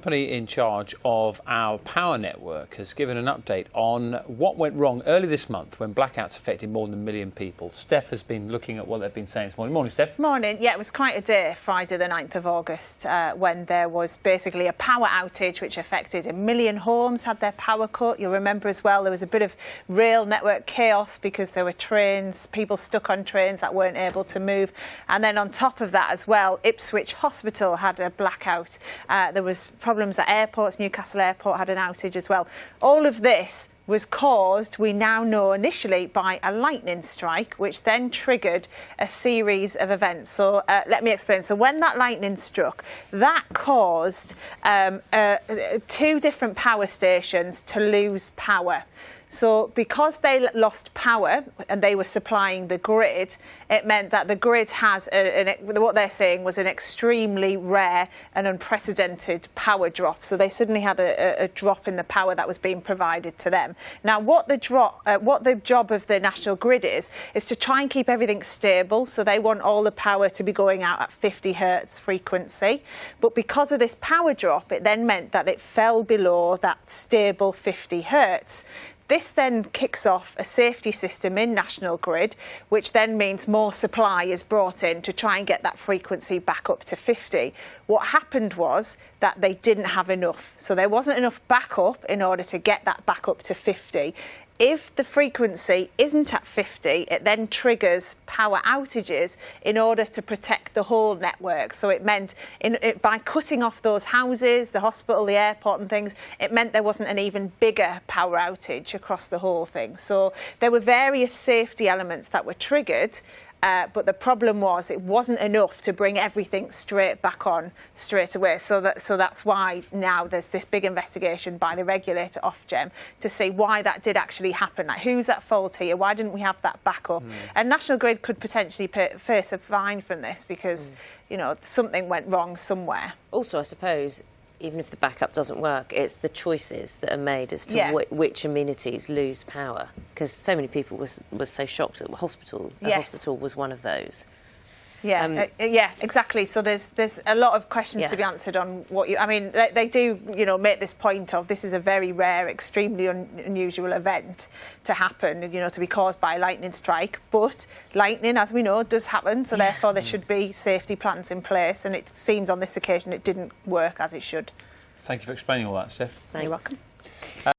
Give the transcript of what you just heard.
The company in charge of our power network has given an update on what went wrong early this month when blackouts affected more than 1 million people. Steph has been looking at what they've been saying this morning. Morning, Steph. Morning. Yeah, it was quite a day, Friday the 9th of August, when there was basically a power outage which affected 1 million homes, had their power cut. You'll remember as well there was a bit of rail network chaos because there were trains, people stuck on trains that weren't able to move. And then on top of that as well, Ipswich Hospital had a blackout. There was problems at airports. Newcastle Airport had an outage as well. All of this was caused, we now know initially, by a lightning strike, which then triggered a series of events. So let me explain. So when that lightning struck, that caused 2 different power stations to lose power. So because they lost power and they were supplying the grid, it meant that the grid has, what they're saying was an extremely rare and unprecedented power drop. So they suddenly had a drop in the power that was being provided to them. Now, what the job of the National Grid is to try and keep everything stable. So they want all the power to be going out at 50 hertz frequency. But because of this power drop, it then meant that it fell below that stable 50 hertz. This then kicks off a safety system in National Grid, which then means more supply is brought in to try and get that frequency back up to 50. What happened was that they didn't have enough. So there wasn't enough backup in order to get that back up to 50. If the frequency isn't at 50, it then triggers power outages in order to protect the whole network. So it meant by cutting off those houses, the hospital, the airport and things, it meant there wasn't an even bigger power outage across the whole thing. So there were various safety elements that were triggered. But the problem was it wasn't enough to bring everything straight back on straight away. So that's why now there's this big investigation by the regulator Ofgem to see why that did actually happen. Like, who's at fault here? Why didn't we have that backup? And National Grid could potentially face a fine from this because you know, something went wrong somewhere. Also, I suppose, even if the backup doesn't work, it's the choices that are made as to which amenities lose power. Because so many people was so shocked at the hospital. The hospital was one of those. Yeah, yeah, exactly. So there's a lot of questions to be answered on what you. I mean, they do, you know, make this point of this is a very rare, extremely unusual event to happen, you know, to be caused by a lightning strike. But lightning, as we know, does happen. So therefore, there should be safety plans in place. And it seems on this occasion it didn't work as it should. Thank you for explaining all that, Steph. You're welcome.